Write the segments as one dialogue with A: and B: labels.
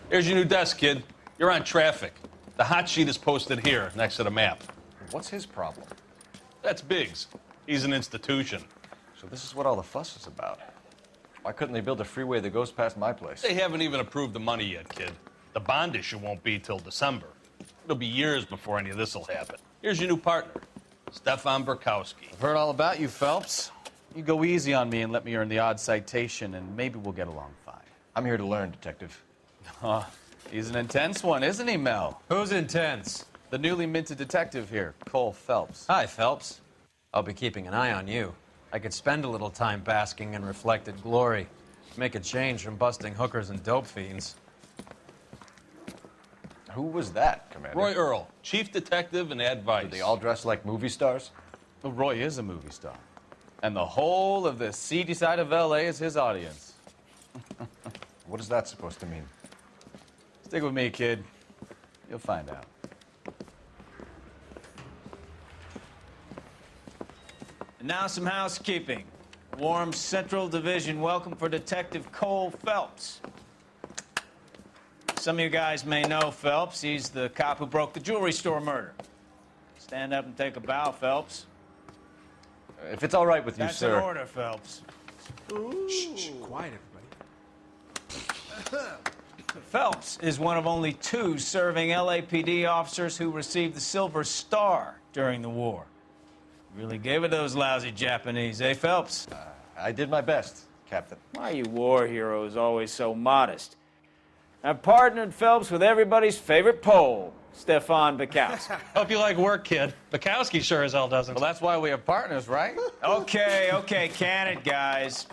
A: Here's your new desk, kid. You're on traffic. The hot sheet is posted here, next to the map.
B: What's his problem?
A: That's Biggs. He's an institution.
B: So this is what all the fuss is about. Why couldn't they build a freeway that goes past my place?
A: They haven't even approved the money yet, kid. The bond issue won't be till December. It'll be years before any of this will happen. Here's your new partner, Stefan Bekowsky.
C: I've heard all about you, Phelps. You go easy on me and let me earn the odd citation, and maybe we'll get along fine.
B: I'm here to learn, Detective.
C: He's an intense one, isn't he, Mel?
D: Who's intense?
C: The newly minted detective here, Cole Phelps.
D: Hi, Phelps. I'll be keeping an eye on you. I could spend a little time basking in reflected glory. Make a change from busting hookers and dope fiends.
B: Who was that, Commander?
A: Roy Earl, chief detective and advice.
B: Do they all dress like movie stars?
C: Well, Roy is a movie star. And the whole of the seedy side of L.A. is his audience.
B: What is that supposed to mean?
C: Stick with me, kid. You'll find out.
E: And now some housekeeping. Warm Central Division welcome for Detective Cole Phelps. Some of you guys may know Phelps. He's the cop who broke the jewelry store murder. Stand up and take a bow, Phelps.
B: If it's all right with you,
E: That's
B: sir.
E: an order, Phelps.
F: Shh, quiet, everybody.
E: Phelps is one of only 2 serving LAPD officers who received the Silver Star during the war. Really gave it those lousy Japanese, eh, Phelps?
B: I did my best, Captain.
E: Why are you war heroes always so modest? I've partnered Phelps with everybody's favorite Pole, Stefan Bekowsky.
G: Hope you like work, kid. Bekowsky sure as hell doesn't.
C: Well, that's why we have partners, right?
E: Okay, can it, guys.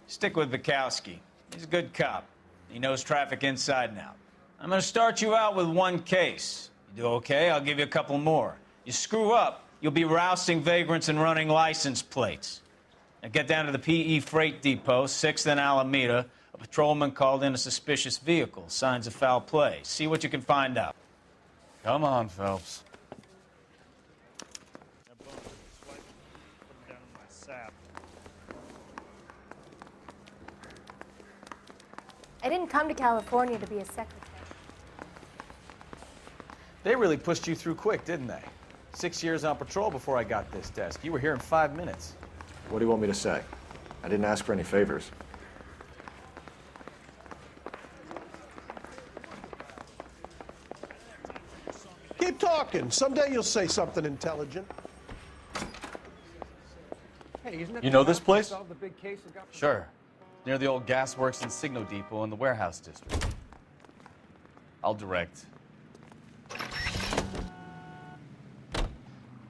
E: Stick with Bekowsky. He's a good cop. He knows traffic inside and out. I'm going to start you out with 1 case. You do okay, I'll give you a couple more. You screw up, you'll be rousting vagrants and running license plates. Now get down to the PE Freight Depot, 6th and Alameda. A patrolman called in a suspicious vehicle. Signs of foul play. See what you can find out.
C: Come on, Phelps.
H: I didn't come to California to be a secretary.
C: They really pushed you through quick, didn't they? 6 years on patrol before I got this desk. You were here in 5 minutes.
B: What do you want me to say? I didn't ask for any favors.
F: Keep talking. Someday you'll say something intelligent. Hey, isn't it
B: You know this place?
F: the big case that got...
C: Sure. Near the old gasworks and signal depot in the warehouse district. I'll direct.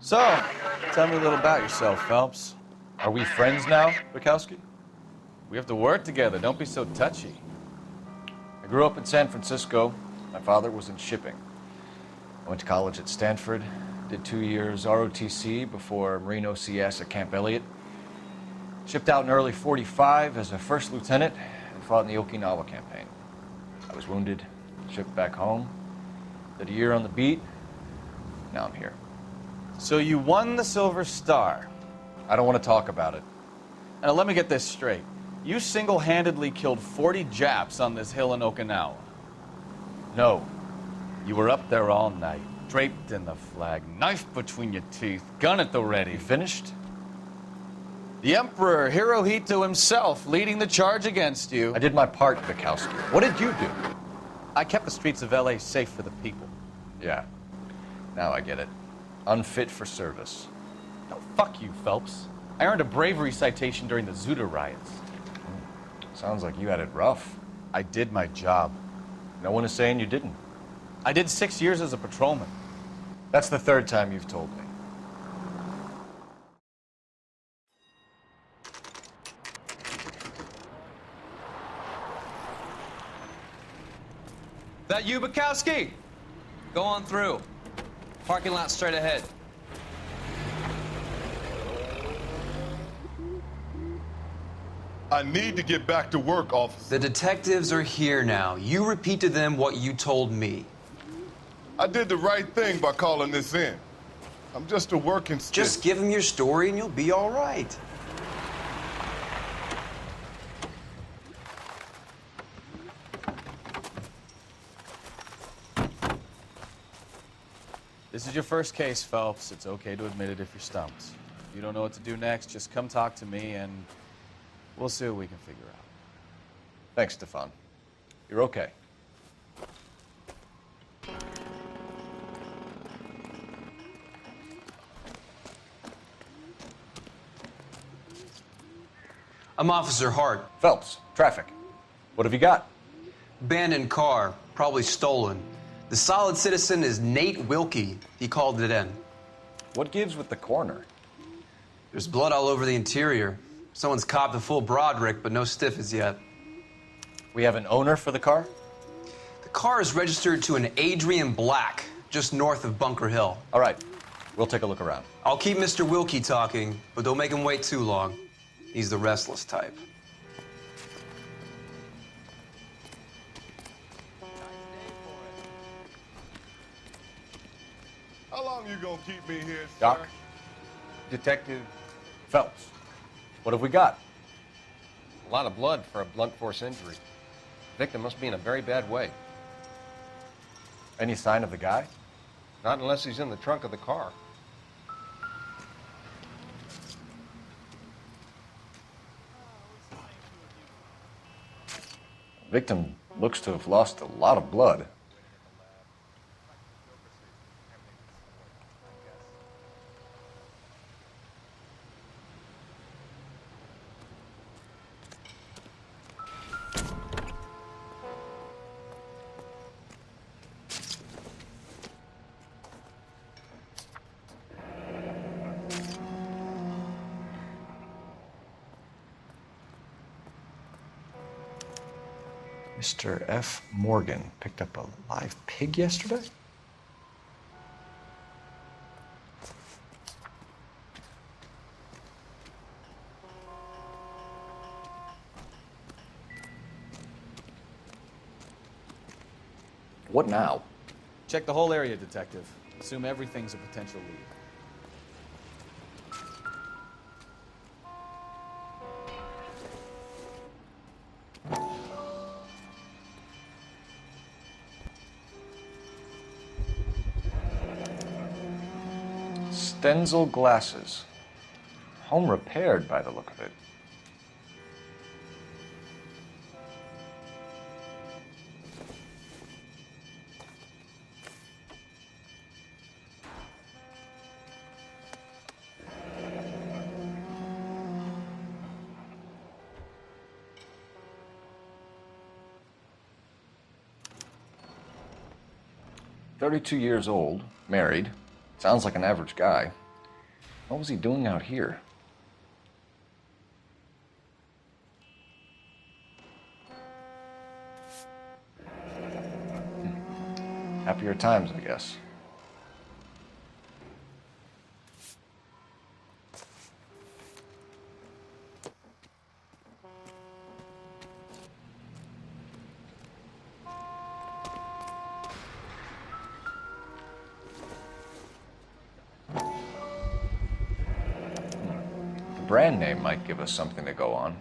C: So, tell me a little about yourself, Phelps.
B: Are we friends now, Bekowsky?
C: We have to work together. Don't be so touchy.
B: I grew up in San Francisco. My father was in shipping. I went to college at Stanford, did 2 years ROTC before Marine OCS at Camp Elliott. Shipped out in early '45 as a first lieutenant and fought in the Okinawa campaign. I was wounded, shipped back home, did a year on the beat. Now I'm here.
C: So you won the Silver Star.
B: I don't want to talk about it.
C: Now let me get this straight. You single-handedly killed 40 Japs on this hill in Okinawa.
B: No.
C: You were up there all night, draped in the flag, knife between your teeth, gun at the ready.
B: You finished?
C: The Emperor Hirohito himself leading the charge against you.
B: I did my part, Bekowsky. What did you do?
C: I kept the streets of L.A. safe for the people.
B: Yeah. Now I get it. Unfit for service.
C: No, fuck you, Phelps. I earned a bravery citation during the Zuda riots.
B: Sounds like you had it rough.
C: I did my job.
B: No one is saying you didn't.
C: I did 6 years as a patrolman.
B: That's the 3rd time you've told me.
D: That you, Bekowsky? Go on through. Parking lot straight ahead.
I: I need to get back to work, officer.
J: The detectives are here now. You repeat to them what you told me.
I: I did the right thing by calling this in. I'm just a working stick.
J: Just give them your story and you'll be all right.
C: This is your first case, Phelps. It's okay to admit it if you're stumped. If you don't know what to do next, just come talk to me and we'll see what we can figure out.
B: Thanks, Stefan. You're okay.
J: I'm Officer Hart.
B: Phelps, traffic. What have you got?
J: Abandoned car, probably stolen. The solid citizen is Nate Wilkie. He called it in.
B: What gives with the coroner?
J: There's blood all over the interior. Someone's copped a full Broderick, but no stiff as yet.
B: We have an owner for the car?
J: The car is registered to an Adrian Black, just north of Bunker Hill.
B: All right, we'll take a look around.
J: I'll keep Mr. Wilkie talking, but don't make him wait too long. He's the restless type.
I: How long you gonna keep me here, sir?
B: Doc?
K: Detective,
B: Phelps, what have we got?
K: a lot of blood for a blunt force injury. Victim must be in a very bad way.
B: Any sign of the guy?
K: Not unless he's in the trunk of the car.
B: Victim looks to have lost a lot of blood. Mr. F. Morgan picked up a live pig yesterday? What now?
C: Check the whole area, Detective. Assume everything's a potential lead.
B: Stenzel glasses. Home repaired by the look of it. "32 years old, married. Sounds like an average guy. What was he doing out here?" Happier times, I guess. Brand name might give us something to go on.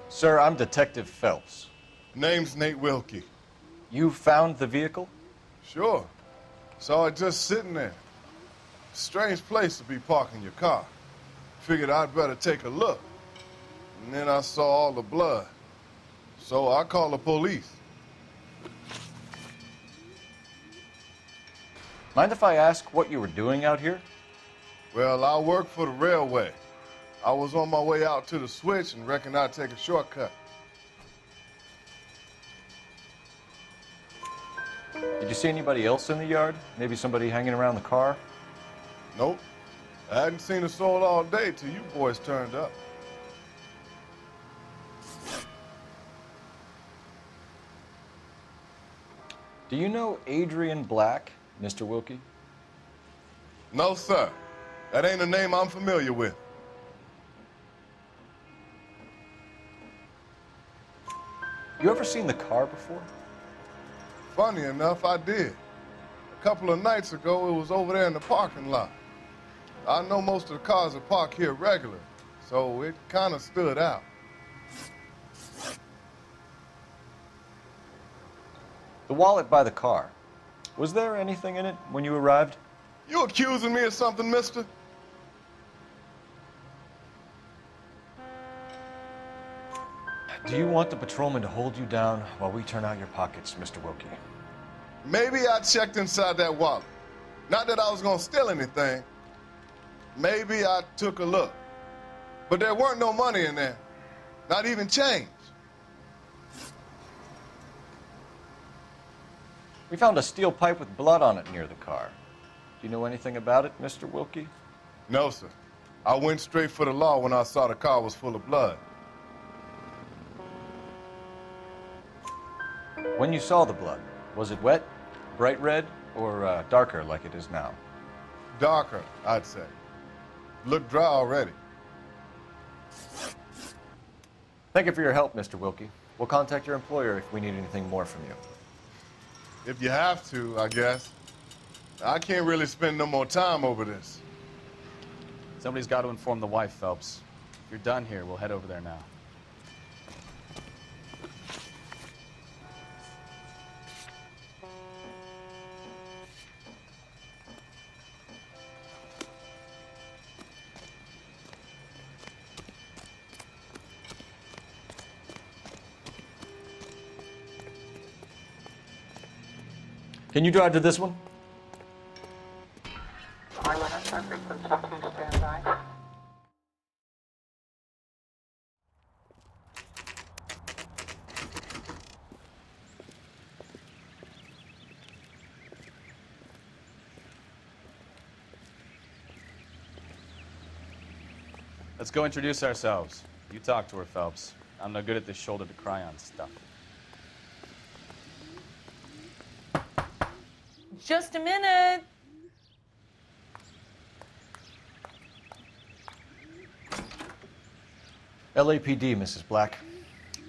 B: Sir, I'm Detective Phelps.
I: Name's Nate Wilkie.
B: You found the vehicle?
I: Sure. Saw it just sitting there. Strange place to be parking your car. Figured I'd better take a look. And then I saw all the blood. So I called the police.
B: Mind if I ask what you were doing out here?
I: Well, I work for the railway. I was on my way out to the switch and reckoned I'd take a shortcut.
B: Did you see anybody else in the yard? Maybe somebody hanging around the car?
I: Nope. I hadn't seen a soul all day till you boys turned up.
B: Do you know Adrian Black, Mr. Wilkie?
I: No, sir. That ain't a name I'm familiar with.
B: You ever seen the car before?
I: Funny enough, I did. A couple of nights ago, it was over there in the parking lot. I know most of the cars are parked here regular, so it kind of stood out.
B: The wallet by the car. Was there anything in it when you arrived?
I: You accusing me of something, mister?
B: Do you want the patrolman to hold you down while we turn out your pockets, Mr. Wilkie?
I: Maybe I checked inside that wallet. Not that I was gonna steal anything. Maybe I took a look. But there weren't no money in there. Not even change.
B: We found a steel pipe with blood on it near the car. Do you know anything about it, Mr. Wilkie?
I: No, sir. I went straight for the law when I saw the car was full of blood.
B: When you saw the blood, was it wet, bright red, or darker like it is now?
I: Darker, I'd say. Looked dry already.
B: Thank you for your help, Mr. Wilkie. We'll contact your employer if we need anything more from you.
I: If you have to, I guess. I can't really spend no more time over this.
C: Somebody's got to inform the wife, Phelps. If you're done here, we'll head over there now.
B: Can you drive to this one?
C: Let's go introduce ourselves. You talk to her, Phelps. I'm no good at this shoulder to cry on stuff.
L: Just a minute.
B: LAPD, Mrs. Black.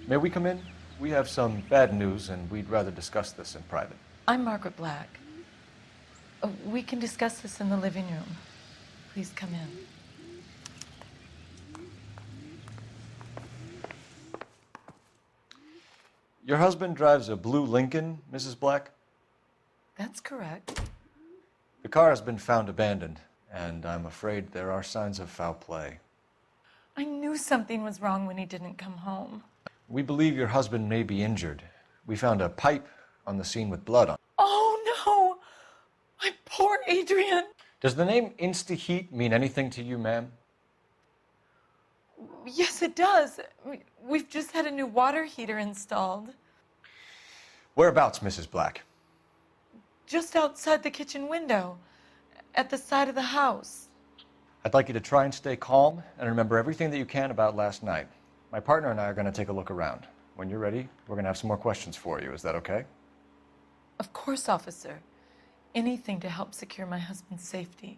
B: May we come in? We have some bad news, and we'd rather discuss this in private.
L: I'm Margaret Black. We can discuss this in the living room. Please come in.
B: Your husband drives a blue Lincoln, Mrs. Black?
L: That's correct.
B: The car has been found abandoned, and I'm afraid there are signs of foul play.
L: I knew something was wrong when he didn't come home.
B: We believe your husband may be injured. We found a pipe on the scene with blood on it.
L: Oh, no! My poor Adrian!
B: Does the name Insta-Heat mean anything to you, ma'am?
L: Yes, it does. We've just had a new water heater installed.
B: Whereabouts, Mrs. Black?
L: Just outside the kitchen window, at the side of the house.
B: I'd like you to try and stay calm and remember everything that you can about last night. My partner and I are going to take a look around. When you're ready, we're going to have some more questions for you. Is that okay?
L: Of course, officer. Anything to help secure my husband's safety.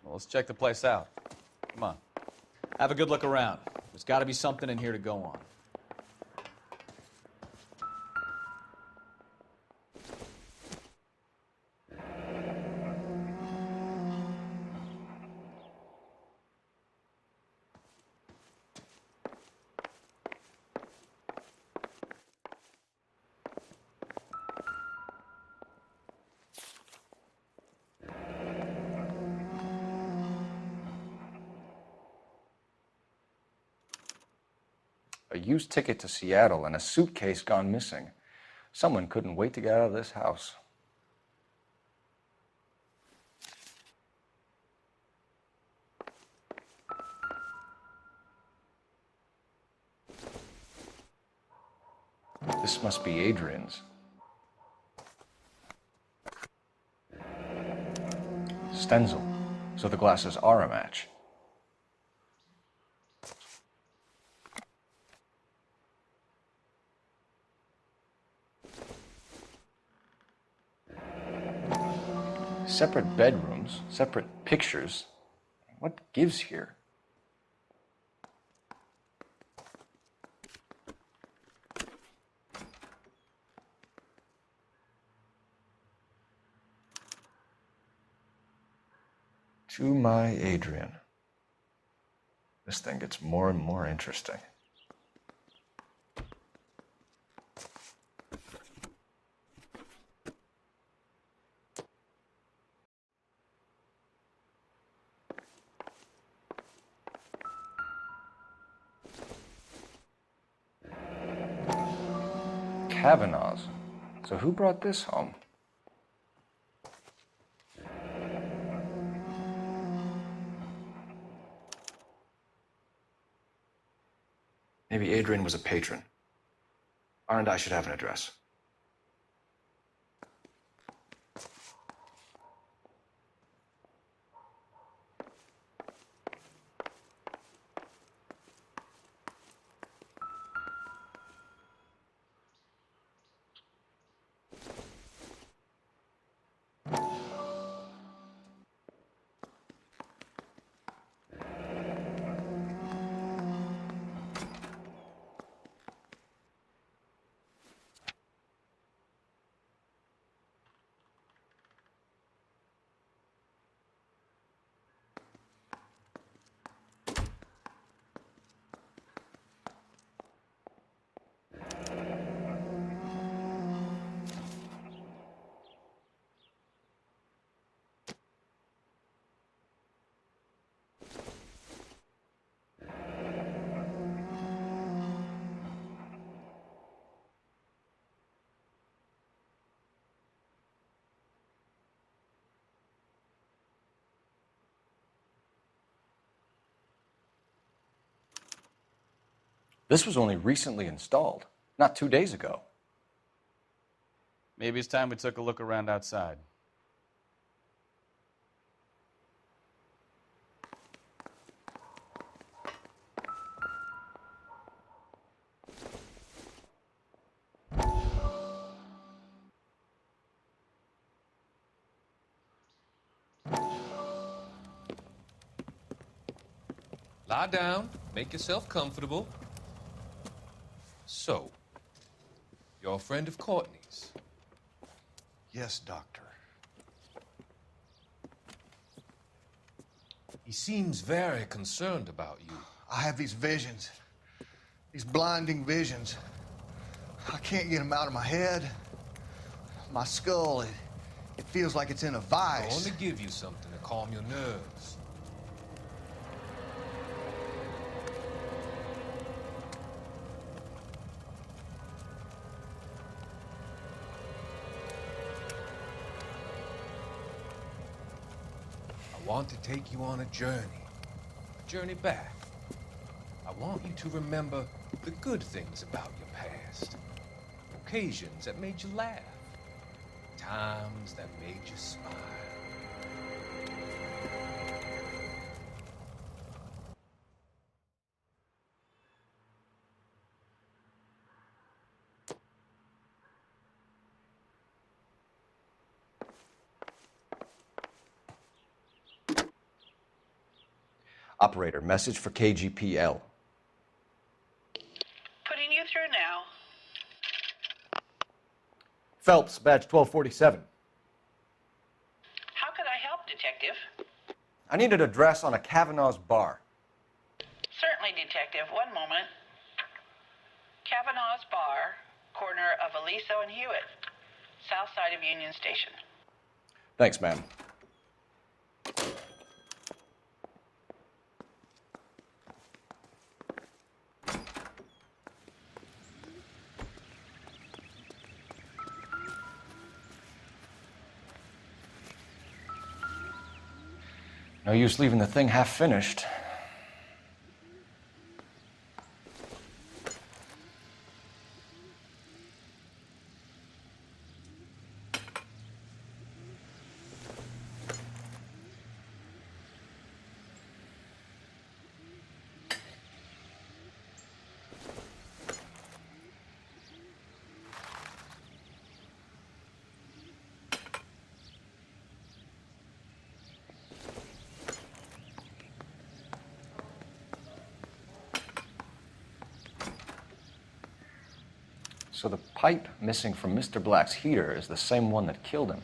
C: Well, let's check the place out. Come on. Have a good look around. There's got to be something in here to go on.
B: A used ticket to Seattle and a suitcase gone missing. Someone couldn't wait to get out of this house. This must be Adrian's. Stencil, so the glasses are a match. Separate bedrooms, separate pictures. What gives here? To my Adrian. This thing gets more and more interesting. Kavanaugh's. So who brought this home? Maybe Adrian was a patron. R and I should have an address. This was only recently installed, not 2 days ago.
C: Maybe it's time we took a look around outside.
M: Lie down, make yourself comfortable. So, you're a friend of Courtney's?
N: Yes, Doctor.
M: He seems very concerned about you.
N: I have these visions, these blinding visions. I can't get them out of my head. My skull, it feels like it's in a vice.
M: I want to give you something to calm your nerves. I want to take you on a journey back. I want you to remember the good things about your past, occasions that made you laugh, times that made you smile.
B: Operator, message for KGPL.
O: Putting you through now.
B: Phelps, badge 1247.
O: How could I help, Detective?
B: I need an address on a Kavanaugh's bar.
O: Certainly, Detective. One moment. Kavanaugh's Bar, corner of Aliso and Hewitt, south side of Union Station.
B: Thanks, ma'am. No use leaving the thing half finished. So the pipe missing from Mr. Black's heater is the same one that killed him.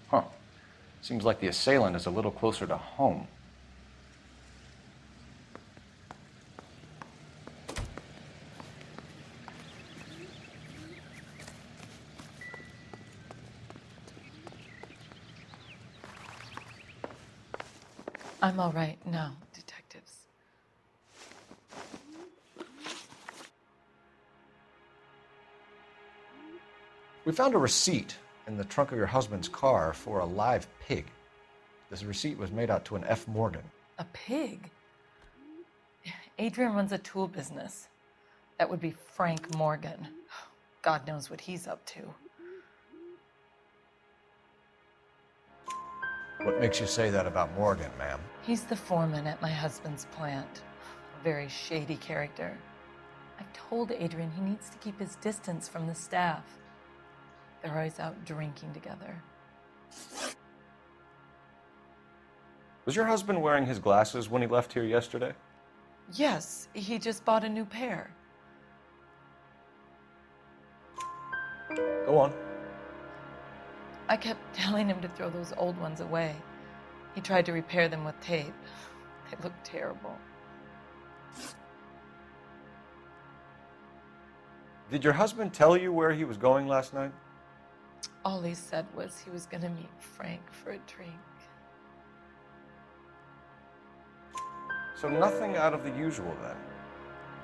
B: Huh. Seems like the assailant is a little closer to home.
L: I'm all right now, detectives.
B: We found a receipt in the trunk of your husband's car for a live pig. This receipt was made out to an F. Morgan.
L: A pig? Adrian runs a tool business. That would be Frank Morgan. God knows what he's up to.
B: What makes you say that about Morgan, ma'am?
L: He's the foreman at my husband's plant. A very shady character. I've told Adrian he needs to keep his distance from the staff. They're always out drinking together.
B: Was your husband wearing his glasses when he left here yesterday?
L: Yes, he just bought a new pair.
B: Go on.
L: I kept telling him to throw those old ones away. He tried to repair them with tape. They look terrible.
B: Did your husband tell you where he was going last night?
L: All he said was he was going to meet Frank for a drink.
B: So nothing out of the usual then?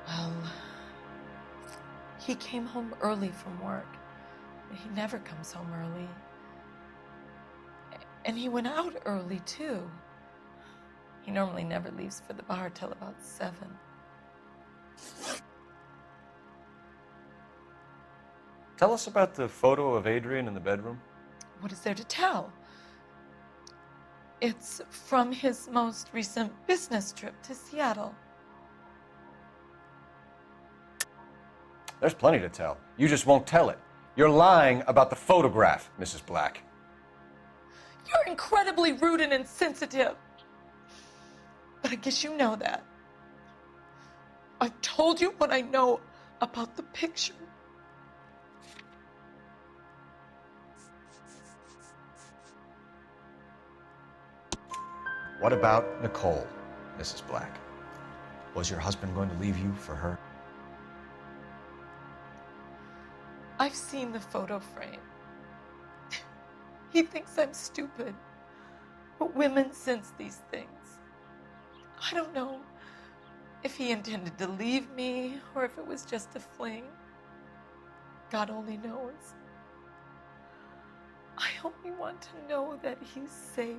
L: Well, he came home early from work. He never comes home early. And he went out early, too. He normally never leaves for the bar till about 7.
B: Tell us about the photo of Adrian in the bedroom.
L: What is there to tell? It's from his most recent business trip to Seattle.
B: There's plenty to tell. You just won't tell it. You're lying about the photograph, Mrs. Black.
L: You're incredibly rude and insensitive. But I guess you know that. I've told you what I know about the picture.
B: What about Nicole, Mrs. Black? Was your husband going to leave you for her?
L: I've seen the photo frame. He thinks I'm stupid. But women sense these things. I don't know if he intended to leave me or if it was just a fling. God only knows. I only want to know that he's safe.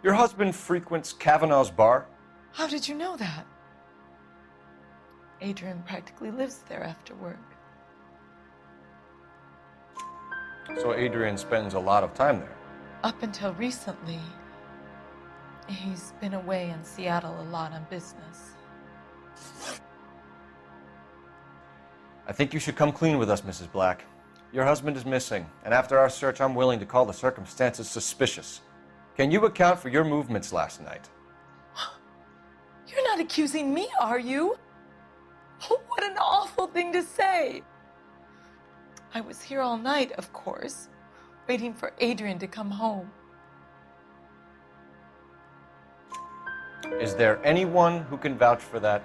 B: Your husband frequents Kavanaugh's bar?
L: How did you know that? Adrian practically lives there after work.
B: So Adrian spends a lot of time there?
L: Up until recently, he's been away in Seattle a lot on business.
B: I think you should come clean with us, Mrs. Black. Your husband is missing, and after our search, I'm willing to call the circumstances suspicious. Can you account for your movements last night?
L: You're not accusing me, are you? What an awful thing to say. I was here all night, of course, waiting for Adrian to come home.
B: Is there anyone who can vouch for that?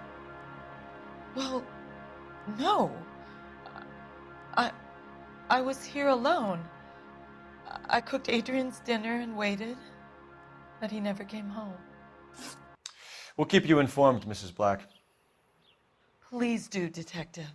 L: Well, no. I was here alone. I cooked Adrian's dinner and waited, but he never came home.
B: We'll keep you informed, Mrs. Black.
L: Please do, Detective.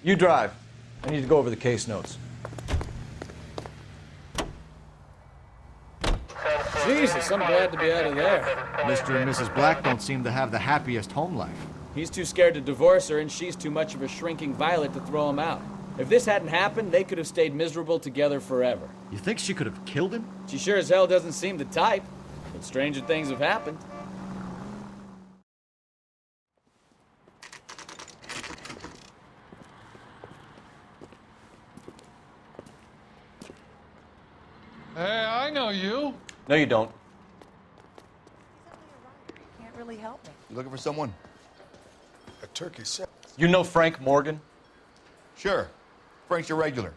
B: You drive. I need to go over the case notes.
C: Jesus, I'm glad to be out of there.
N: Mr. and Mrs. Black don't seem to have the happiest home life.
C: He's too scared to divorce her, and she's too much of a shrinking violet to throw him out.
E: If this hadn't happened, they could have stayed miserable together forever.
B: You think she could have killed him?
E: She sure as hell doesn't seem the type, but stranger things have happened.
P: Hey, I know you.
B: No, you don't.
L: Can't really help me.
N: You looking for someone?
F: A turkey set.
B: You know Frank Morgan?
N: Sure. Frank's your regular.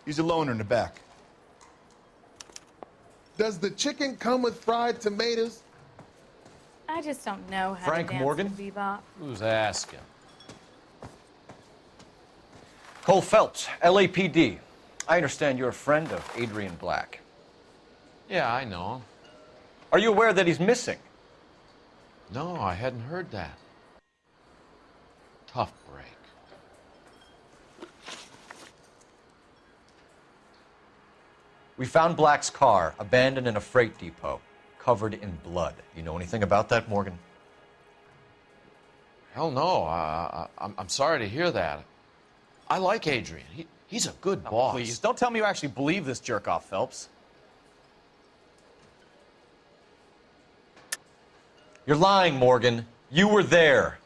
N: He's a loner in the back.
F: Does the chicken come with fried tomatoes?
H: I just don't know how
B: Frank
H: to dance
B: Morgan?
H: to bebop.
C: Who's asking?
B: Cole Phelps, LAPD. I understand you're a friend of Adrian Black.
D: Yeah, I know him.
B: Are you aware that he's missing?
D: No, I hadn't heard that. Tough break.
B: We found Black's car abandoned in a freight depot, covered in blood. You know anything about that, Morgan?
D: Hell no. I'm sorry to hear that. I like Adrian. He's a good boss.
E: Please, don't tell me you actually believe this jerk-off, Phelps.
B: You're lying, Morgan. You were there.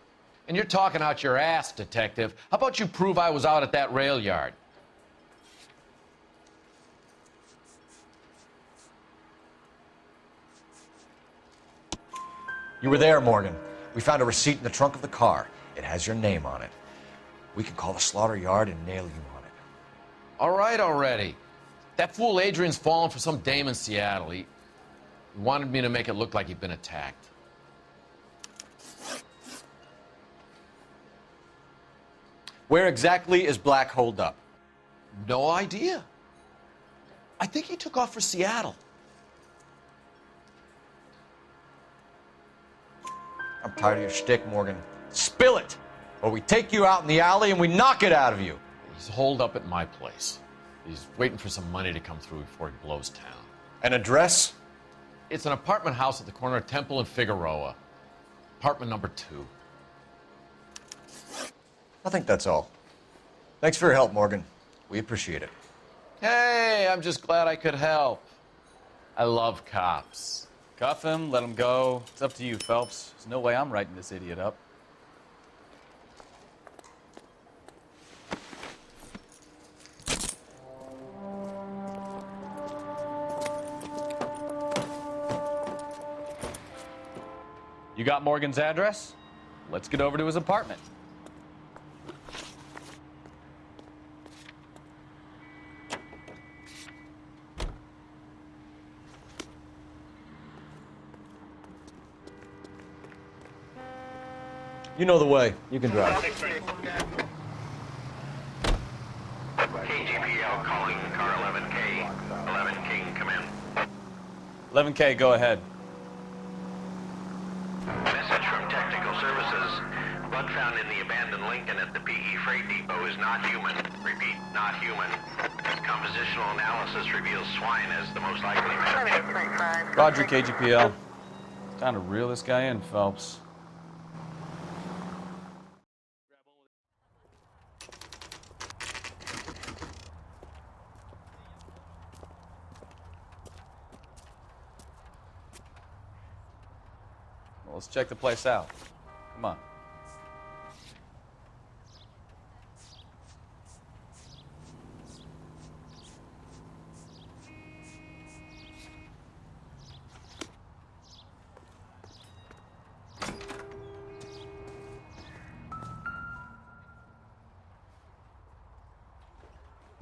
D: And you're talking out your ass, detective. How about you prove I was out at that rail yard?
B: You were there, Morgan. We found a receipt in the trunk of the car. It has your name on it. We can call the slaughter yard and nail you on it.
D: All right already. That fool Adrian's fallen for some dame in Seattle. He wanted me to make it look like he'd been attacked.
B: Where exactly is Black holed up?
D: No idea. I think he took off for Seattle.
B: I'm tired of your shtick, Morgan. Spill it, or we take you out in the alley and we knock it out of you.
D: He's holed up at my place. He's waiting for some money to come through before he blows town.
B: An address?
D: It's an apartment house at the corner of Temple and Figueroa. Apartment number 2.
B: I think that's all. Thanks for your help, Morgan. We appreciate it.
D: Hey, I'm just glad I could help. I love cops.
E: Cuff him, let him go. It's up to you, Phelps. There's no way I'm writing this idiot up. You got Morgan's address? Let's get over to his apartment.
B: You know the way. You can drive.
Q: KGPL calling car 11K. 11 King, come in.
E: 11K, go ahead.
Q: Message from Technical Services. Blood found in the abandoned Lincoln at the PE Freight Depot is not human. Repeat, not human. Compositional analysis reveals swine as the most likely method.
E: Roger, KGPL. Time to reel this guy in, Phelps. Well, let's check the place out. Come on.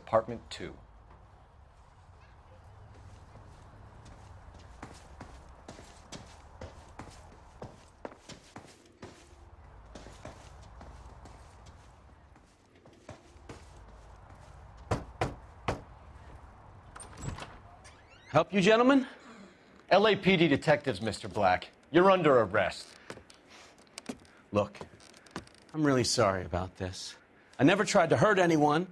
B: Apartment 2.
E: Help you, gentlemen?
B: LAPD detectives, Mr. Black. You're under arrest.
R: Look, I'm really sorry about this. I never tried to hurt anyone.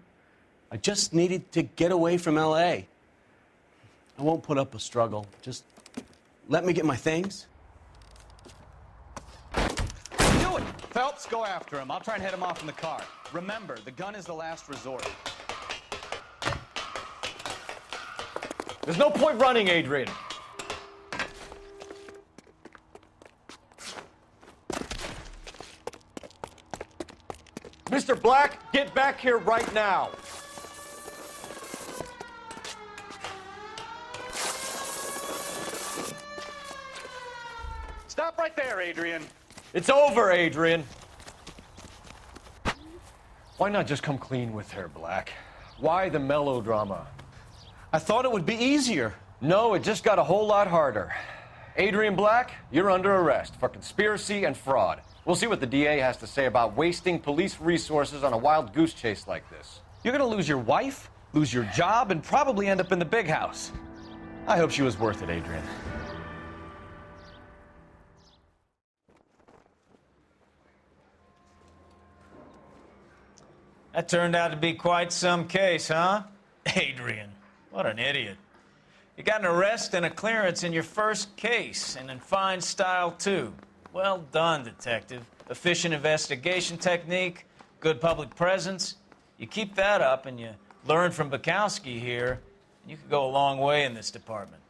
R: I just needed to get away from L.A. I won't put up a struggle. Just let me get my things.
E: Do it! Phelps, go after him. I'll try and head him off in the car. Remember, the gun is the last resort.
B: There's no point running, Adrian. Mr. Black, get back here right now.
S: Stop right there, Adrian.
B: It's over, Adrian. Why not just come clean with her, Black? Why the melodrama?
S: I thought it would be easier.
B: No, it just got a whole lot harder. Adrian Black, you're under arrest for conspiracy and fraud. We'll see what the DA has to say about wasting police resources on a wild goose chase like this.
S: You're gonna lose your wife, lose your job, and probably end up in the big house.
B: I hope she was worth it, Adrian.
E: That turned out to be quite some case, huh? Adrian, what an idiot. You got an arrest and a clearance in your first case, and in fine style, too. Well done, detective. Efficient investigation technique, good public presence. You keep that up and you learn from Bekowsky here, and you could go a long way in this department.